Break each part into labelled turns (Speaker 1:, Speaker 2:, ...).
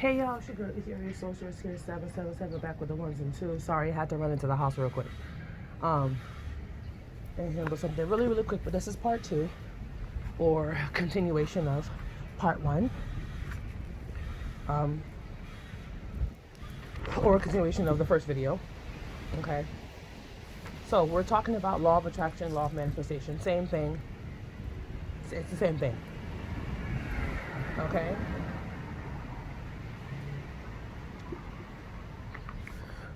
Speaker 1: Hey y'all, it's your girl, it's your Sorceress here, 777, back with the ones and twos. Sorry, I had to run into the house real quick. Um, and handle something really, really quick, but this is part two, or continuation of part one, um, or a continuation of the first video. Okay. So we're talking about law of attraction, law of manifestation. Same thing. It's the same thing. Okay.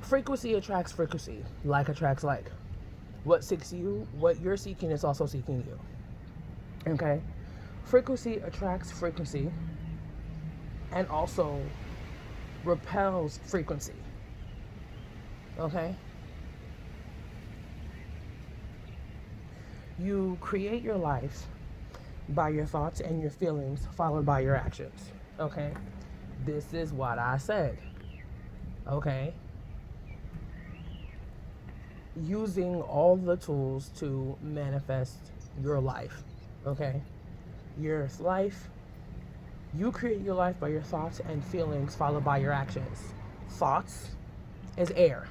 Speaker 1: Frequency attracts frequency. Like attracts like. What seeks you, what you're seeking is also seeking you. Okay? Frequency attracts frequency and also repels frequency. Okay? You create your life by your thoughts and your feelings, followed by your actions. Okay? This is what I said. Okay? Using all the tools to manifest your life. Okay? Your life, you create your life by your thoughts and feelings, followed by your actions. Thoughts is air.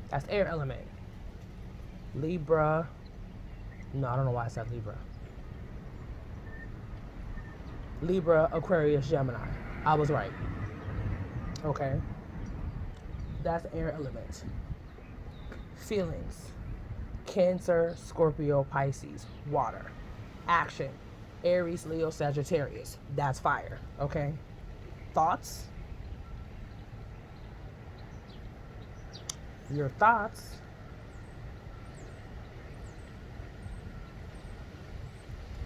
Speaker 1: That's air element. Libra. No, I don't know why I said Libra. Libra, Aquarius, Gemini. I was right. Okay? That's air element. Feelings. Cancer, Scorpio, Pisces. Water. Action. Aries, Leo, Sagittarius. That's fire. Okay? Thoughts. Your thoughts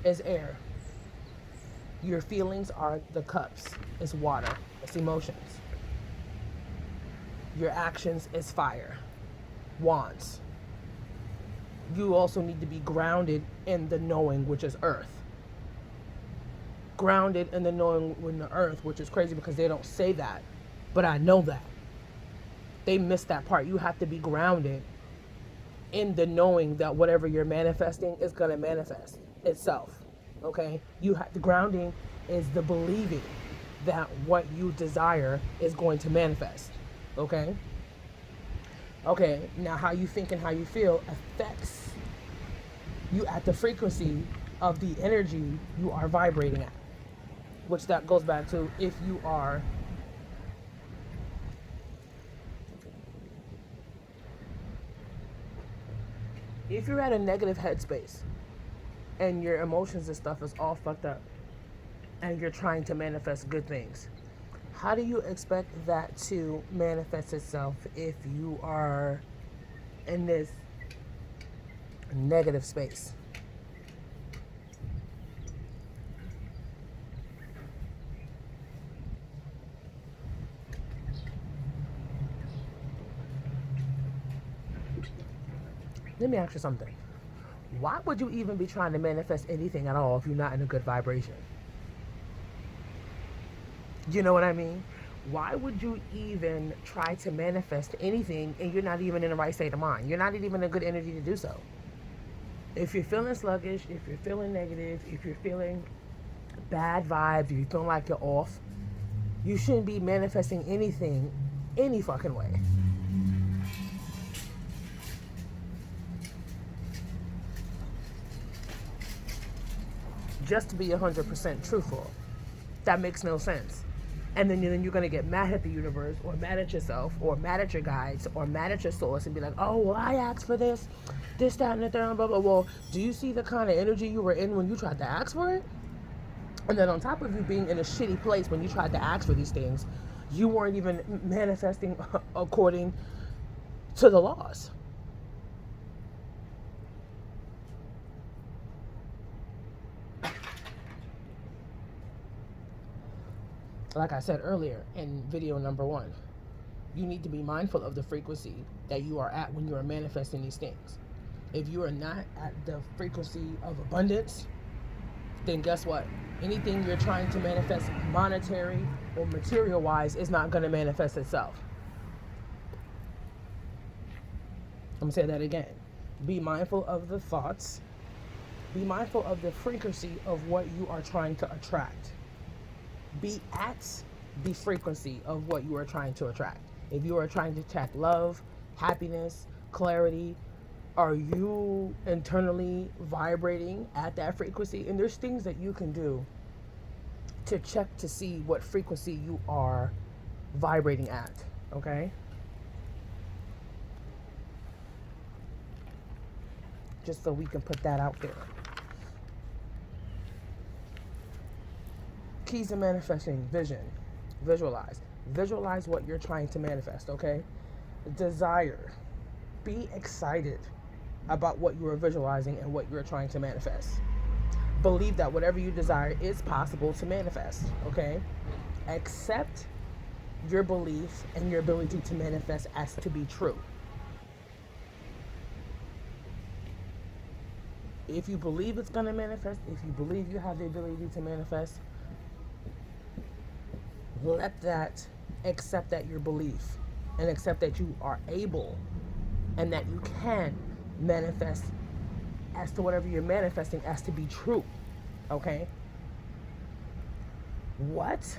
Speaker 1: is air. Your feelings are the cups. It's water. It's emotions. Your actions is fire. Wands. You also need to be grounded in the knowing, which is earth. Grounded in the knowing in the earth, which is crazy because they don't say that. But I know that. They miss that part. You have to be grounded in the knowing that whatever you're manifesting is going to manifest itself. Okay? The grounding is the believing that what you desire is going to manifest. Okay? Okay, now how you think and how you feel affects you at the frequency of the energy you are vibrating at. Which that goes back to if you're at a negative headspace and your emotions and stuff is all fucked up and you're trying to manifest good things, how do you expect that to manifest itself if you are in this negative space? Let me ask you something. Why would you even be trying to manifest anything at all if you're not in a good vibration? You know what I mean? Why would you even try to manifest anything and you're not even in the right state of mind? You're not even in a good energy to do so. If you're feeling sluggish, if you're feeling negative, if you're feeling bad vibes, if you feel like you're off, you shouldn't be manifesting anything any fucking way. Just to be 100% truthful. That makes no sense. And then you're going to get mad at the universe or mad at yourself or mad at your guides or mad at your source and be like, oh, well, I asked for this, that, and the third, blah, blah, blah. Well, do you see the kind of energy you were in when you tried to ask for it? And then on top of you being in a shitty place when you tried to ask for these things, you weren't even manifesting according to the laws. Like I said earlier in video number 1, you need to be mindful of the frequency that you are at when you are manifesting these things. If you are not at the frequency of abundance, then guess what? Anything you're trying to manifest monetary or material wise is not going to manifest itself. I'm going to say that again. Be mindful of the thoughts. Be mindful of the frequency of what you are trying to attract. Be at the frequency of what you are trying to attract. If you are trying to attract love, happiness, clarity, are you internally vibrating at that frequency? And there's things that you can do to check to see what frequency you are vibrating at, okay? Just so we can put that out there. Keys to manifesting: vision, visualize. Visualize what you're trying to manifest, okay? Desire. Be excited about what you are visualizing and what you're trying to manifest. Believe that whatever you desire is possible to manifest, okay? Accept your belief and your ability to manifest as to be true. If you believe it's going to manifest, if you believe you have the ability to manifest, accept that your belief and accept that you are able and that you can manifest as to whatever you're manifesting as to be true, okay? What?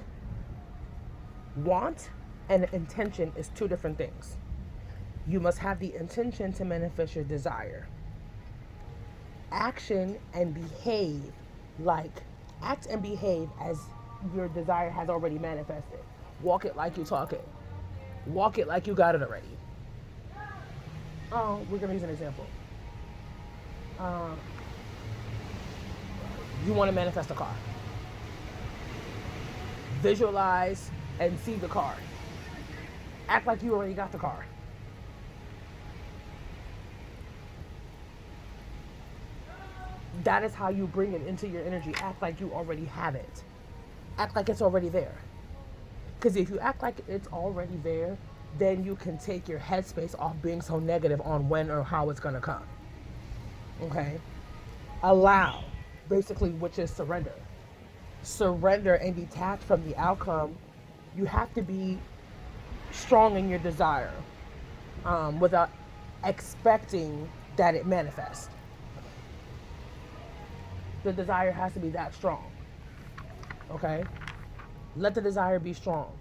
Speaker 1: Want and intention is two different things. You must have the intention to manifest your desire. Action and behave act and behave as your desire has already manifested. Walk it like you talk it. Walk it like you got it already. We're going to use an example. You want to manifest a car. Visualize and see the car. Act like you already got the car. That is how you bring it into your energy. Act like you already have it. Act like it's already there. Because if you act like it's already there, then you can take your headspace off being so negative on when or how it's going to come. Okay? Allow, basically, which is surrender. Surrender and detach from the outcome. You have to be strong in your desire without expecting that it manifests. The desire has to be that strong. Okay? Let the desire be strong.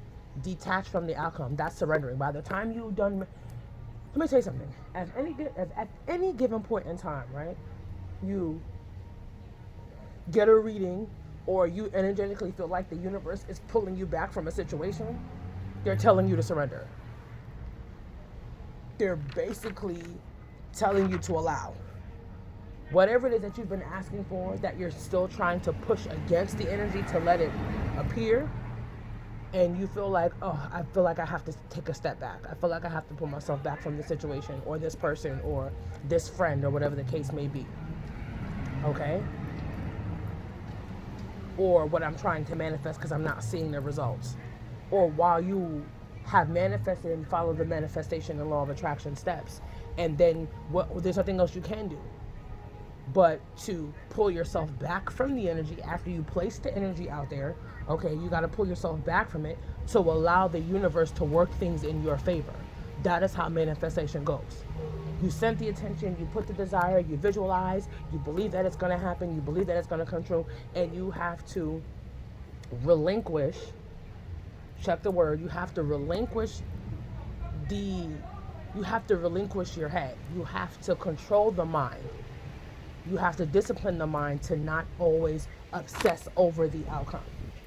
Speaker 1: Detach from the outcome. That's surrendering. By the time you've done, let me tell you something. At any given point in time, right? You get a reading, or you energetically feel like the universe is pulling you back from a situation, they're telling you to surrender. They're basically telling you to allow. Whatever it is that you've been asking for, that you're still trying to push against the energy to let it appear, and you feel like, I feel like I have to take a step back. I feel like I have to pull myself back from this situation or this person or this friend or whatever the case may be. Okay? Or what I'm trying to manifest because I'm not seeing the results. Or while you have manifested and followed the manifestation and law of attraction steps, and then there's nothing else you can do but to pull yourself back from the energy after you place the energy out there. Okay, you got to pull yourself back from it to allow the universe to work things in your favor. That is how manifestation goes. You sent the attention, you put the desire, you visualize, you believe that it's going to happen, you believe that it's going to come true, and you have to relinquish, check the word, you have to relinquish your head. You have to control the mind. You have to discipline the mind to not always obsess over the outcome.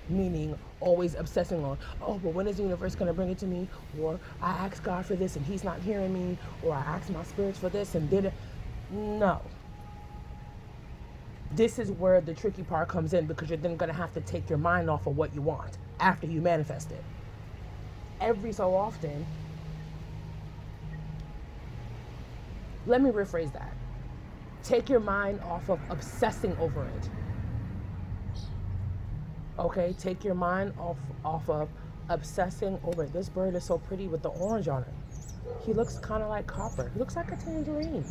Speaker 1: Meaning always obsessing on, but when is the universe going to bring it to me? Or I asked God for this and he's not hearing me. Or I asked my spirits for this and did it. No. This is where the tricky part comes in, because you're then going to have to take your mind off of what you want after you manifest it. Every so often, let me rephrase that. Take your mind off of obsessing over it. Okay, take your mind off of obsessing over it. This bird is so pretty with the orange on it. He looks kind of like copper. He looks like a tangerine.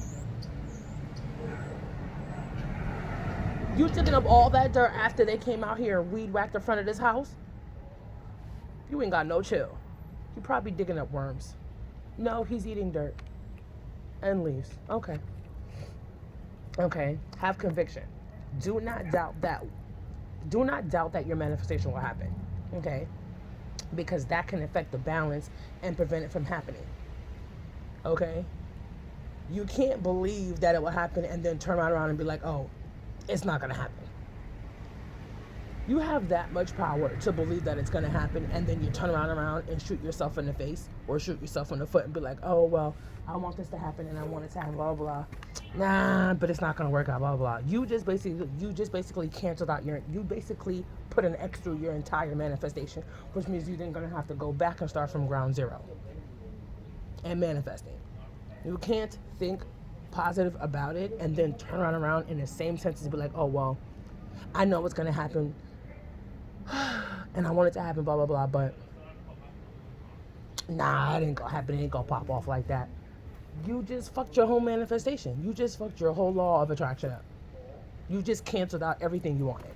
Speaker 1: You digging up all that dirt after they came out here and weed whacked the front of this house? You ain't got no chill. You probably digging up worms. No, he's eating dirt and leaves. Okay. Okay, have conviction. Do not doubt that your manifestation will happen. Okay? because that can affect the balance and prevent it from happening. Okay? You can't believe that it will happen and then turn around and be like, oh, it's not going to happen. You have that much power to believe that it's going to happen, and then you turn around and shoot yourself in the face or shoot yourself in the foot and be like, oh, well, I want this to happen and I want it to happen, blah, blah, blah. Nah, but it's not going to work out, blah, blah, blah. You just basically canceled out you basically put an X through your entire manifestation, which means you're then going to have to go back and start from ground zero and manifesting. You can't think positive about it and then turn around in the same sentence and be like, oh, well, I know what's going to happen and I want it to happen, blah, blah, blah, but nah, it ain't going to happen. It ain't going to pop off like that. You just fucked your whole manifestation. You just fucked your whole law of attraction up. You just canceled out everything you wanted.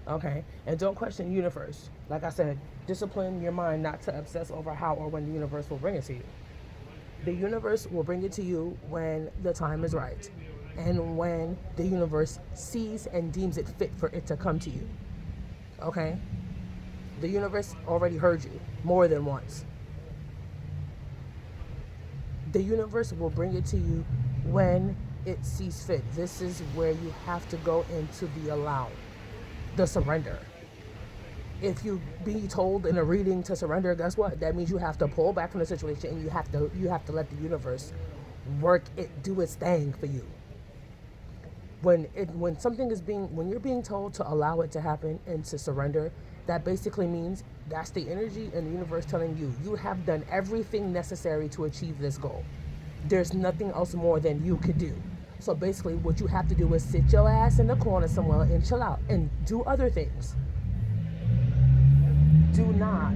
Speaker 1: Okay? And don't question the universe. Like I said, discipline your mind not to obsess over how or when the universe will bring it to you. The universe will bring it to you when the time is right and when the universe sees and deems it fit for it to come to you. Okay? The universe already heard you more than once. The universe will bring it to you when it sees fit. This is where you have to go into the allow, the surrender. If you be told in a reading to surrender, guess what? That means you have to pull back from the situation and you have to let the universe do its thing for you. When you're being told to allow it to happen and to surrender, that basically means that's the energy in the universe telling you you have done everything necessary to achieve this goal. There's nothing else more than you could do. So basically what you have to do is sit your ass in the corner somewhere and chill out and do other things. Do not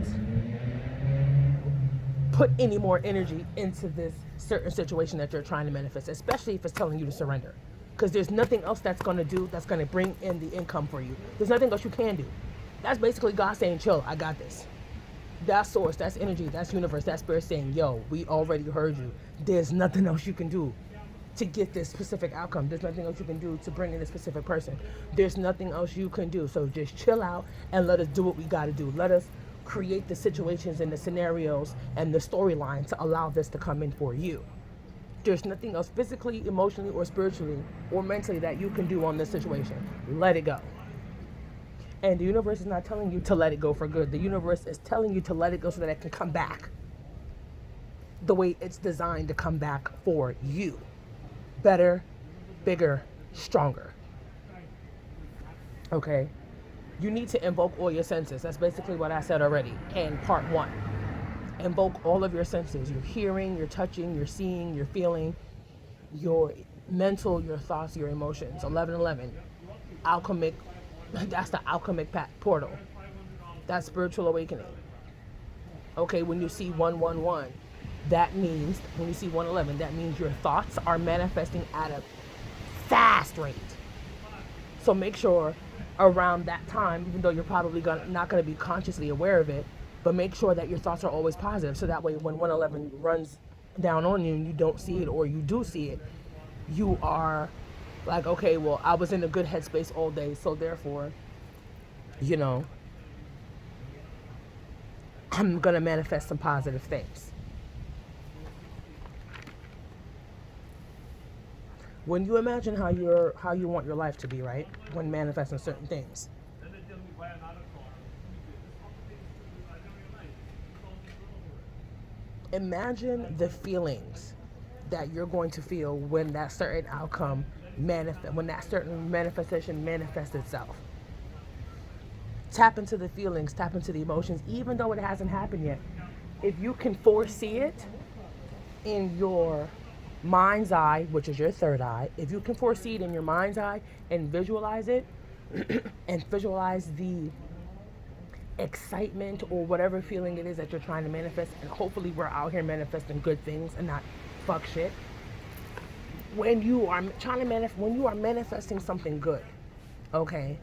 Speaker 1: put any more energy into this certain situation that you're trying to manifest, especially if it's telling you to surrender. Because there's nothing else that's going to bring in the income for you. There's nothing else you can do. That's basically God saying, chill, I got this. That's source, that's energy, that's universe, that's spirit saying, yo, we already heard you. There's nothing else you can do to get this specific outcome. There's nothing else you can do to bring in a specific person. There's nothing else you can do. So just chill out and let us do what we got to do. Let us create the situations and the scenarios and the storyline to allow this to come in for you. There's nothing else physically, emotionally, or spiritually, or mentally that you can do on this situation. Let it go. And the universe is not telling you to let it go for good. The universe is telling you to let it go so that it can come back the way it's designed to come back for you. Better, bigger, stronger. Okay? You need to invoke all your senses. That's basically what I said already in part 1. Invoke all of your senses. Your hearing, your touching, your seeing, your feeling, your mental, your thoughts, your emotions. 1111. Alchemic. That's the alchemic portal. That's spiritual awakening. Okay, when you see 111, that means, when you see 111, that means your thoughts are manifesting at a fast rate. So make sure around that time, even though you're probably not going to be consciously aware of it, but make sure that your thoughts are always positive. So that way when 111 runs down on you and you don't see it, or you do see it, you are like, okay, well, I was in a good headspace all day, so therefore, I'm going to manifest some positive things. When you imagine how you want your life to be, right? When manifesting certain things. Imagine the feelings that you're going to feel when that certain outcome when that certain manifestation manifests itself. Tap into the feelings, tap into the emotions, even though it hasn't happened yet. If you can foresee it in your mind's eye, which is your third eye, if you can foresee it in your mind's eye and visualize it, and visualize the excitement or whatever feeling it is that you're trying to manifest, and hopefully we're out here manifesting good things and not fuck shit. When you are manifesting something good, okay,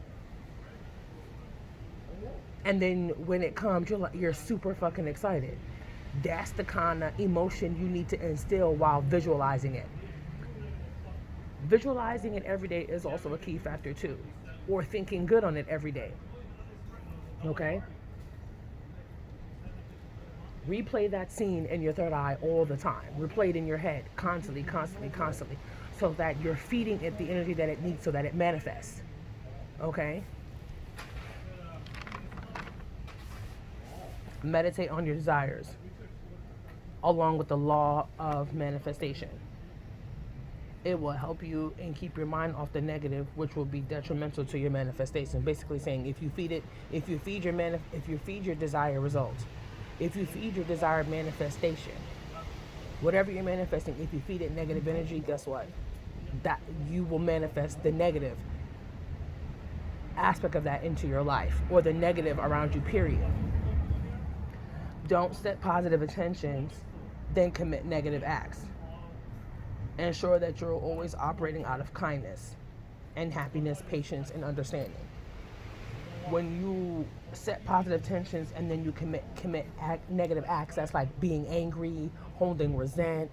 Speaker 1: and then when it comes, you're super fucking excited. That's the kind of emotion you need to instill while visualizing it. Visualizing it every day is also a key factor too, or thinking good on it every day. Okay? Replay that scene in your third eye all the time. Replay it in your head constantly, constantly, constantly, so that you're feeding it the energy that it needs so that it manifests. Okay? Meditate on your desires along with the law of manifestation. It will help you and keep your mind off the negative, which will be detrimental to your manifestation. Basically saying if you feed your desire results, if you feed your desired manifestation, whatever you're manifesting, if you feed it negative energy, guess what? That you will manifest the negative aspect of that into your life, or the negative around you, period. Don't set positive intentions, then commit negative acts. Ensure that you're always operating out of kindness and happiness, patience, and understanding. When you set positive intentions and then you commit negative acts, that's like being angry, holding resent,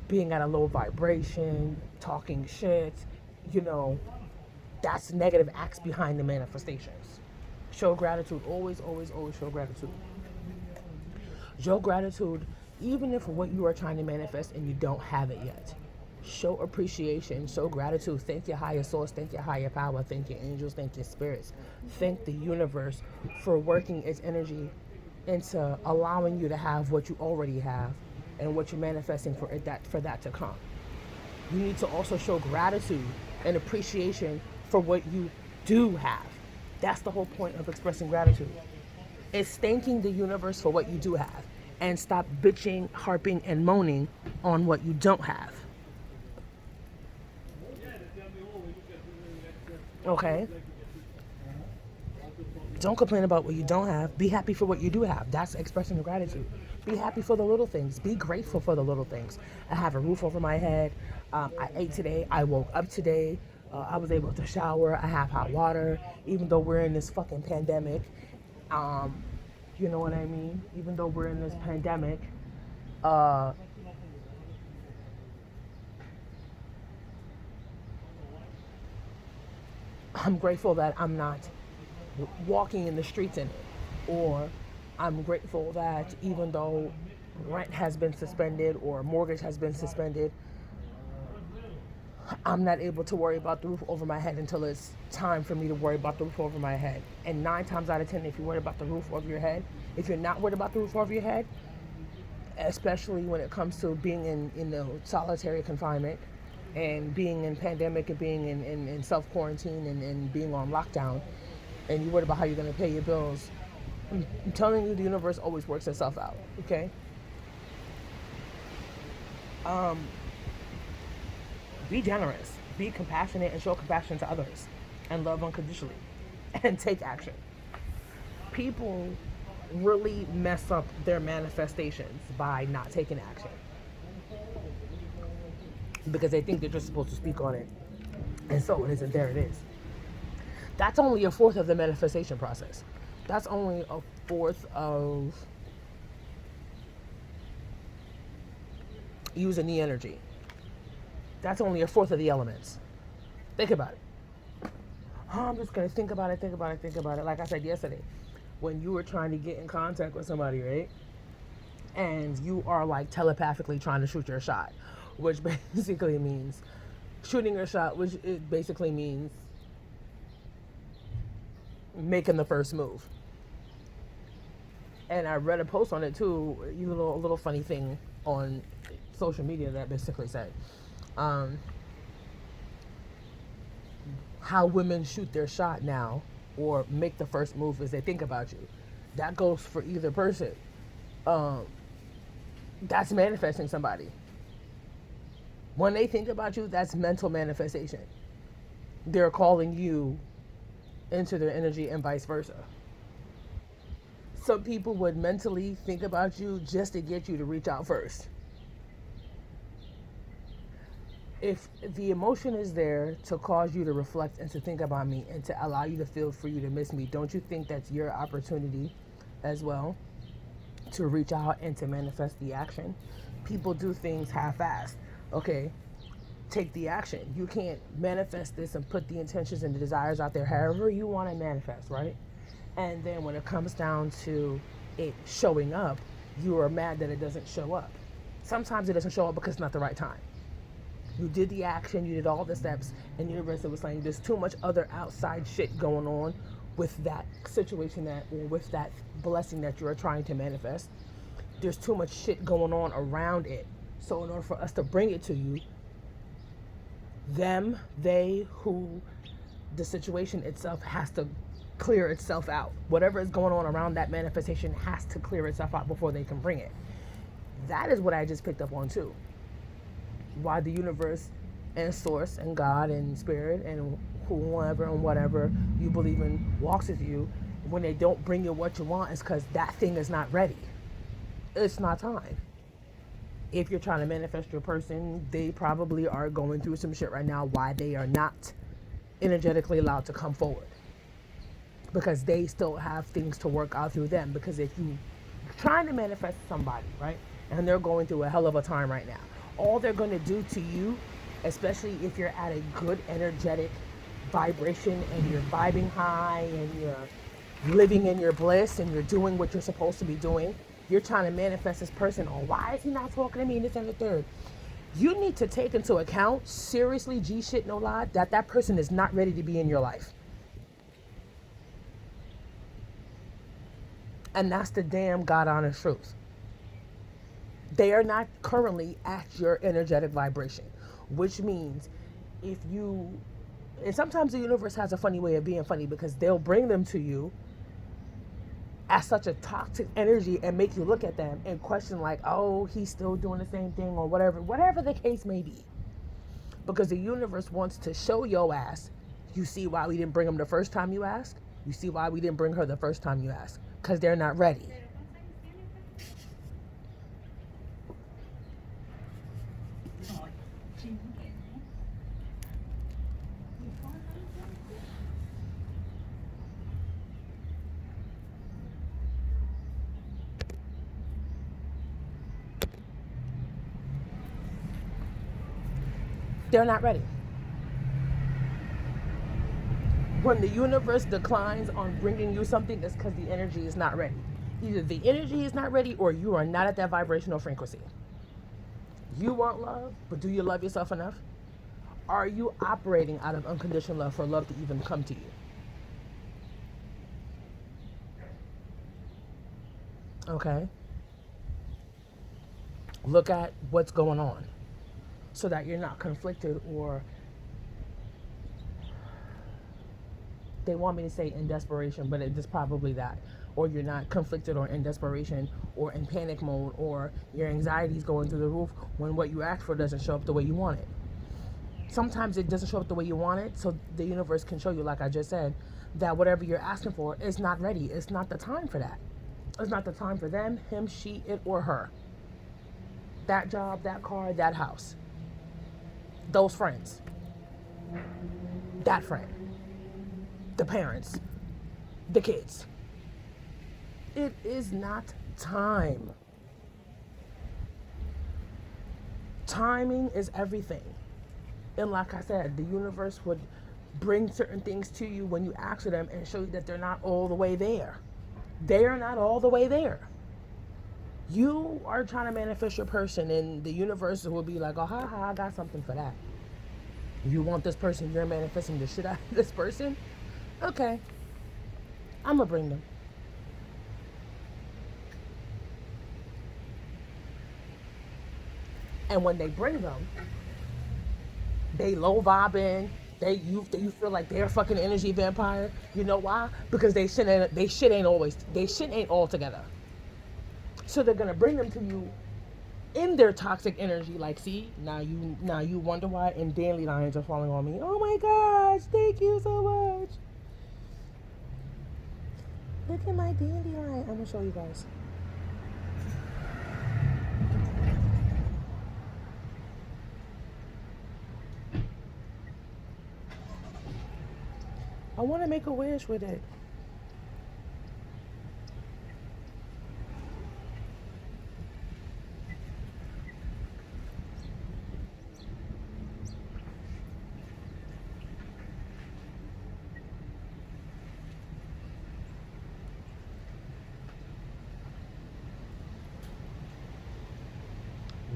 Speaker 1: being at a low vibration, talking shit, you know, that's negative acts behind the manifestations. Show gratitude. Always, always, always show gratitude. Show gratitude even if what you are trying to manifest and you don't have it yet. Show appreciation, show gratitude. Thank your higher source, thank your higher power, thank your angels, thank your spirits. Thank the universe for working its energy into allowing you to have what you already have and what you're manifesting for that to come. You need to also show gratitude and appreciation for what you do have. That's the whole point of expressing gratitude. It's thanking the universe for what you do have, and stop bitching, harping, and moaning on what you don't have. Okay? Don't complain about what you don't have. Be happy for what you do have. That's expressing gratitude. Be happy for the little things. Be grateful for the little things. I have a roof over my head. I ate today. I woke up today. I was able to shower. I have hot water. Even though we're in this fucking pandemic, you know what I mean? Even though we're in this pandemic, I'm grateful that I'm not walking in the streets in it. Or I'm grateful that even though rent has been suspended or mortgage has been suspended, I'm not able to worry about the roof over my head until it's time for me to worry about the roof over my head. And 9 times out of 10, if you're worried about the roof over your head, if you're not worried about the roof over your head, especially when it comes to being in solitary confinement and being in pandemic and being in self-quarantine and being on lockdown, and you're worried about how you're going to pay your bills, I'm telling you, the universe always works itself out, okay? Be generous, be compassionate, and show compassion to others, and love unconditionally, and take action. People really mess up their manifestations by not taking action because they think they're just supposed to speak on it, and so it isn't. There it is. That's only a fourth of the manifestation process. That's only a fourth of using the energy. That's only a fourth of the elements. Think about it. Oh, I'm just going to think about it. Like I said yesterday, when you were trying to get in contact with somebody, right? And you are like telepathically trying to shoot your shot, which basically means shooting your shot, which it basically means making the first move. And I read a post on it too, a little funny thing on social media that basically said, how women shoot their shot now or make the first move as they think about you. That goes for either person. That's manifesting somebody. When they think about you, that's mental manifestation. They're calling you into their energy and vice versa. Some people would mentally think about you just to get you to reach out first. If the emotion is there to cause you to reflect and to think about me and to allow you to feel free to miss me, don't you think that's your opportunity as well to reach out and to manifest the action? People do things half-assed. Okay, take the action. You can't manifest this and put the intentions and the desires out there however you want to manifest, right? And then when it comes down to it showing up, you are mad that it doesn't show up. Sometimes it doesn't show up because it's not the right time. You did the action, you did all the steps, and the universe was saying there's too much other outside shit going on with that situation or with that blessing that you are trying to manifest. There's too much shit going on around it. So in order for us to bring it to you, them, they, who, the situation itself has to clear itself out. Whatever is going on around that manifestation has to clear itself out before they can bring it. That is what I just picked up on too. Why the universe and source and God and spirit and whoever and whatever you believe in walks with you, when they don't bring you what you want, is because that thing is not ready. It's not time. If you're trying to manifest your person, they probably are going through some shit right now why they are not energetically allowed to come forward, because they still have things to work out through them. Because if you trying to manifest somebody, right, and they're going through a hell of a time right now, all they're going to do to you, especially if you're at a good energetic vibration and you're vibing high and you're living in your bliss and you're doing what you're supposed to be doing, you're trying to manifest this person. Oh, why is he not talking to me? This and the third. You need to take into account, seriously, G shit, no lie, that person is not ready to be in your life. And that's the damn God honest truth. They are not currently at your energetic vibration, which means if you, and sometimes the universe has a funny way of being funny, because they'll bring them to you as such a toxic energy and make you look at them and question like, oh, he's still doing the same thing, or whatever the case may be. Because the universe wants to show your ass, you see why we didn't bring them the first time you asked? You see why we didn't bring her the first time you asked? Because they're not ready. They're not ready. When the universe declines on bringing you something, it's because the energy is not ready. Either the energy is not ready or you are not at that vibrational frequency. You want love, but do you love yourself enough? Are you operating out of unconditional love for love to even come to you? Okay? Look at what's going on so that you're not conflicted, or they want me to say in desperation, but it's probably that. Or you're not conflicted or in desperation or in panic mode, or your anxiety is going through the roof when what you asked for doesn't show up the way you want it. Sometimes it doesn't show up the way you want it, so the universe can show you, like I just said, that whatever you're asking for is not ready. It's not the time for that. It's not the time for them, him, she, it, or her. That job, that car, that house. Those friends. That friend. The parents. The kids. It is not time. Timing is everything. And like I said, the universe would bring certain things to you when you ask for them and show you that they're not all the way there. They are not all the way there. You are trying to manifest your person, and the universe will be like, oh, I got something for that. You want this person, you're manifesting the shit out of this person? Okay. I'm going to bring them. And when they bring them, they low vibing. You feel like they're a fucking energy vampire. You know why? Because they shit ain't all together. So they're gonna bring them to you in their toxic energy. Like, see, now you wonder why. And dandelions are falling on me. Oh my gosh! Thank you so much. Look at my dandelion. I'm gonna show you guys. I want to make a wish with it.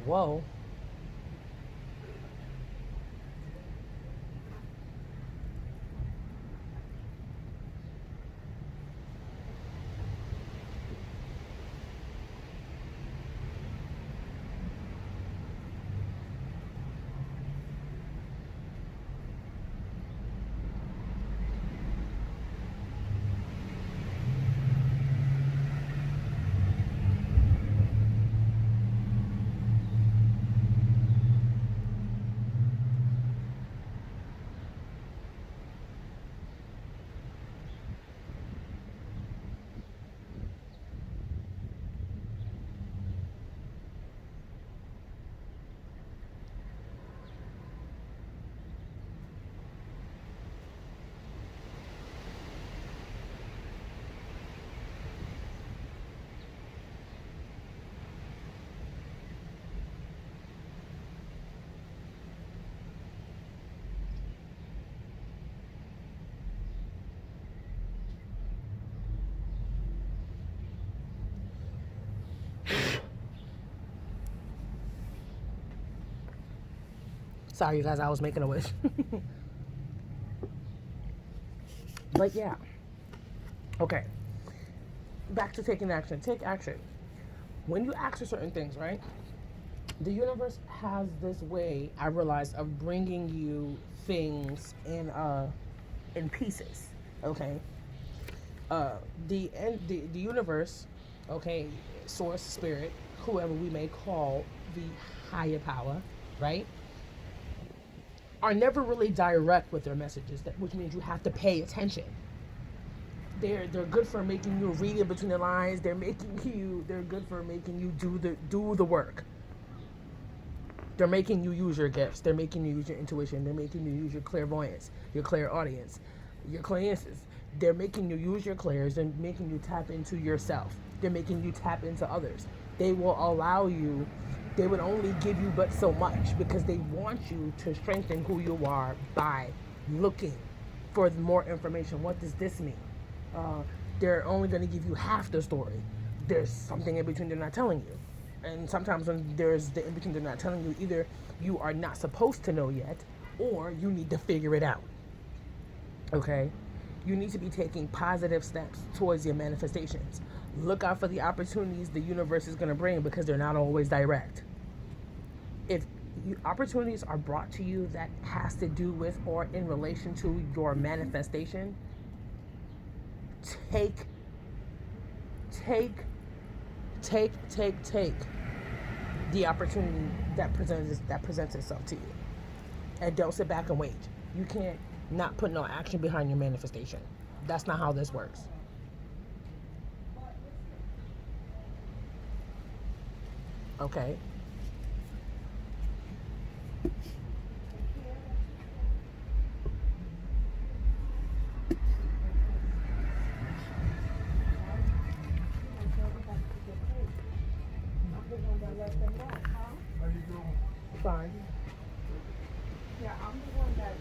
Speaker 1: Whoa. Sorry, you guys, I was making a wish. But yeah. Okay. Back to taking action. Take action. When you ask for certain things, right? The universe has this way, I realize, of bringing you things in pieces. Okay. The universe, okay, source, spirit, whoever we may call the higher power, right, are never really direct with their messages, which means you have to pay attention. They're good for making you read in between the lines. They're good for making you do the work. They're making you use your gifts. They're making you use your intuition. They're making you use your clairvoyance, your clairaudience, your clairances. They're making you use your clairs and making you tap into yourself. They're making you tap into others. They will allow you, they would only give you but so much because they want you to strengthen who you are by looking for more information. What does this mean? They're only going to give you half the story. There's something in between they're not telling you. And sometimes when there's the in between they're not telling you, either you are not supposed to know yet or you need to figure it out. Okay? You need to be taking positive steps towards your manifestations. Look out for the opportunities the universe is going to bring because they're not always direct. If opportunities are brought to you that has to do with or in relation to your manifestation, take the opportunity that presents itself to you, and don't sit back and wait. You can't not put no action behind your manifestation. That's not how this works. Okay. Fine.
Speaker 2: Yeah, I'm the one that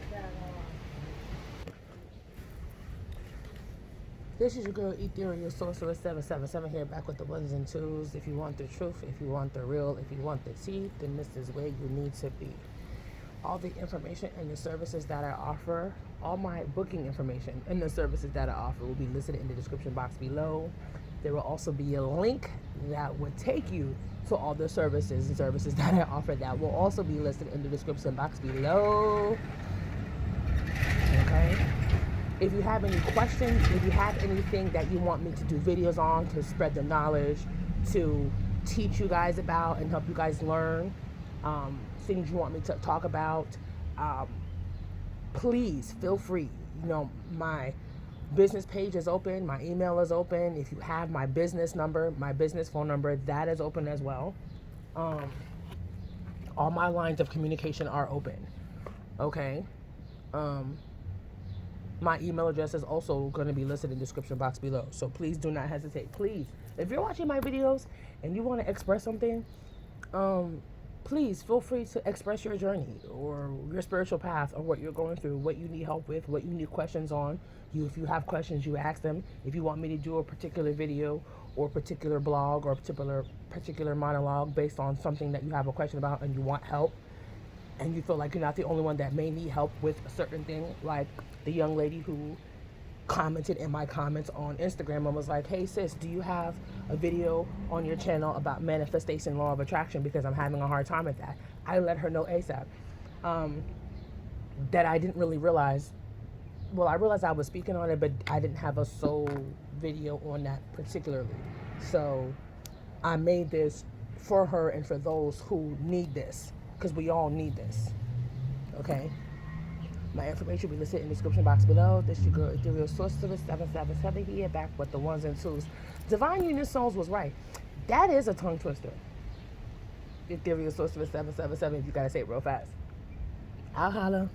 Speaker 1: This is your girl Ethereal Sorceress 777 here, back with the ones and twos. If you want the truth, if you want the real, if you want the tea, then this is where you need to be. All the information and the services that I offer, all my booking information and the services that I offer will be listed in the description box below. There will also be a link that would take you to all the services that I offer that will also be listed in the description box below. Okay? If you have any questions, if you have anything that you want me to do videos on to spread the knowledge, to teach you guys about and help you guys learn, things you want me to talk about, please feel free. You know, my business page is open, my email is open. If you have my business number, my business phone number, that is open as well. All my lines of communication are open. Okay? My email address is also going to be listed in the description box below. So please do not hesitate. Please, if you're watching my videos and you want to express something, please feel free to express your journey or your spiritual path or what you're going through, what you need help with, what you need questions on. If you have questions, you ask them. If you want me to do a particular video or particular blog or particular monologue based on something that you have a question about and you want help, and you feel like you're not the only one that may need help with a certain thing, like the young lady who commented in my comments on Instagram and was like, hey sis, do you have a video on your channel about manifestation, law of attraction, because I'm having a hard time with that. I let her know ASAP that I didn't really realize, well, I realized I was speaking on it, but I didn't have a sole video on that particularly. So I made this for her and for those who need this, because we all need this, okay? My information will be listed in the description box below. This is your girl, Ethereal Sorceress 777 here, back with the ones and twos. Divine Union Souls was right. That is a tongue twister. Ethereal Sorceress 777, if you gotta say it real fast. I'll holla.